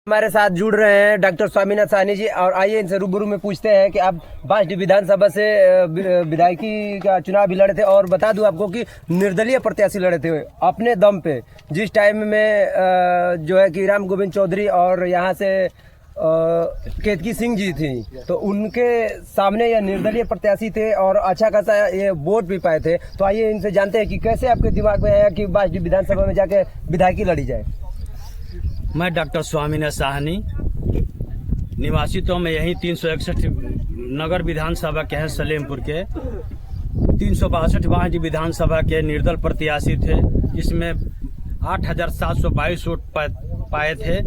हमारे साथ जुड़ रहे हैं डॉक्टर स्वामीनाथ साहनी जी। और आइए इनसे रूबरू में पूछते हैं कि आप बांसडीह विधानसभा से विधायकी का चुनाव भी लड़े थे, और बता दूं आपको कि निर्दलीय प्रत्याशी लड़े थे अपने दम पे। जिस टाइम में जो है कि राम गोविंद चौधरी और यहाँ से केतकी सिंह जी थी, तो उनके सामने यह निर्दलीय प्रत्याशी थे और अच्छा खासा ये वोट भी पाए थे। तो आइए इनसे जानते हैं कि कैसे आपके दिमाग में है कि बांसडीह विधानसभा में जाके विधायकी लड़ी जाए। मैं डॉक्टर स्वामीनाथ साहनी, निवासी तो मैं यहीं 361 नगर विधानसभा के हैं सलेमपुर के। 362 बांसडीह विधानसभा के निर्दल प्रत्याशी थे, जिसमें 8,722 वोट पाए थे।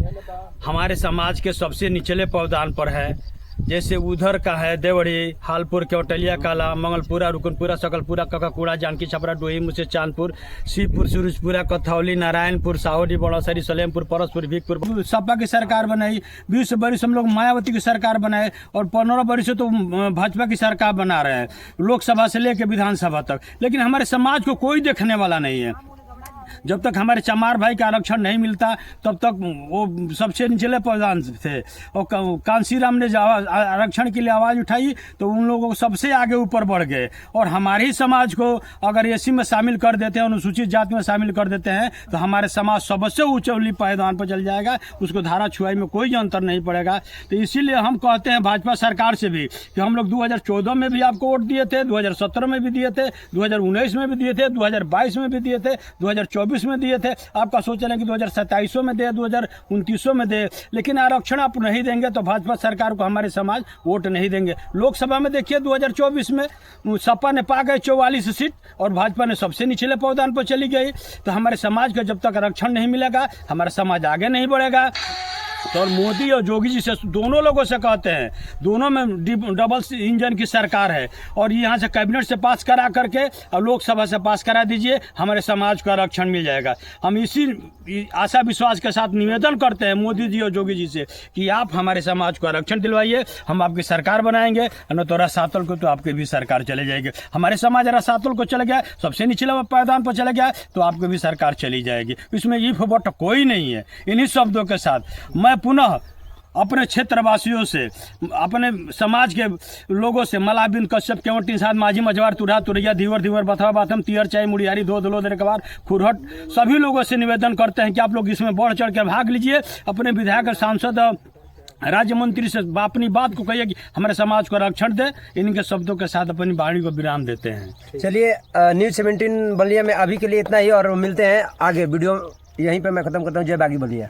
हमारे समाज के सबसे निचले पावदान पर है, जैसे उधर का है देवड़ी, हालपुर, केवटलिया कला, मंगलपुरा, रुकनपुरा, सकलपुरा, ककाकुड़ा, जानकी छपरा, डोही, मुसे, चांदपुर, शिवपुर, सूरजपुरा, कथौली, नारायणपुर, साहोडी, बड़ौसरी, सलेमपुर, परसपुर, भीखपुर। सपा की सरकार बनाई, 20 वर्ष हम लोग मायावती की सरकार बनाए, और 15 वर्ष से तो भाजपा की सरकार बना रहे हैं, लोकसभा से लेकर विधानसभा तक। लेकिन हमारे समाज को कोई देखने वाला नहीं है। जब तक हमारे चमार भाई का आरक्षण नहीं मिलता तब तक वो सबसे निचले पावदान थे, और कांसीराम ने जब आरक्षण के लिए आवाज़ उठाई तो उन लोगों को सबसे आगे ऊपर बढ़ गए। और हमारे ही समाज को अगर एससी में शामिल कर देते हैं, अनुसूचित जाति में शामिल कर देते हैं, तो हमारे समाज सबसे ऊंचे पायदान पर चल जाएगा, उसको धारा छुआई में कोई अंतर नहीं पड़ेगा। तो इसीलिए हम कहते हैं भाजपा सरकार से भी कि हम लोग 2014 में भी आपको वोट दिए थे, 2017 में भी दिए थे, 2019 में भी दिए थे, 2022 में भी दिए थे, 2024 में दिए थे। आपका सोच रहे हैं कि 2027 में दे, 2029 में दे, लेकिन आरक्षण आप नहीं देंगे तो भाजपा सरकार को हमारे समाज वोट नहीं देंगे। लोकसभा में देखिए 2024 में सपा ने पा गए 44 सीट और भाजपा ने सबसे निचले पावदान पर चली गई। तो हमारे समाज को जब तक आरक्षण नहीं मिलेगा, हमारा समाज आगे नहीं बढ़ेगा। तो और मोदी और योगी जी से दोनों लोगों से कहते हैं, दोनों में डबल इंजन की सरकार है, और यहाँ से कैबिनेट से पास करा करके और लोकसभा से पास करा दीजिए, हमारे समाज को आरक्षण मिल जाएगा। हम इसी आशा विश्वास के साथ निवेदन करते हैं मोदी जी और योगी जी से कि आप हमारे समाज को आरक्षण दिलवाइए, हम आपकी सरकार बनाएंगे। न तो रसातल को तो आपके भी सरकार चले जाएगी। हमारे समाज रसातल को चले गया, सबसे निचले पायदान पर चले गया, तो आपको भी सरकार चली जाएगी। इसमें इफ बट कोई नहीं है। इन्हीं शब्दों के साथ मैं पुनः अपने क्षेत्रवासियों से, अपने समाज के लोगों से, मलाबिन, कश्यप, केवटी, साथ माझी, मझवार, तुरहा, तुरैया, धीवर, बथवा, बाथम, तियर, चाई, मुड़ियारी, धोदलो, दरकवार, खुरहट, सभी लोगों से निवेदन करते हैं कि आप लोग इसमें बढ़ चढ़ कर भाग लीजिए। अपने विधायक, सांसद, राज्य मंत्री से अपनी बात को कहिए कि हमारे समाज को आरक्षण दे। इनके शब्दों के साथ अपनी वाणी को विराम देते हैं। चलिए, न्यूज़ 17 बलिया में अभी के लिए इतना ही, और मिलते हैं आगे। वीडियो यहीं पे मैं खत्म करता हूँ। जय बागी बलिया।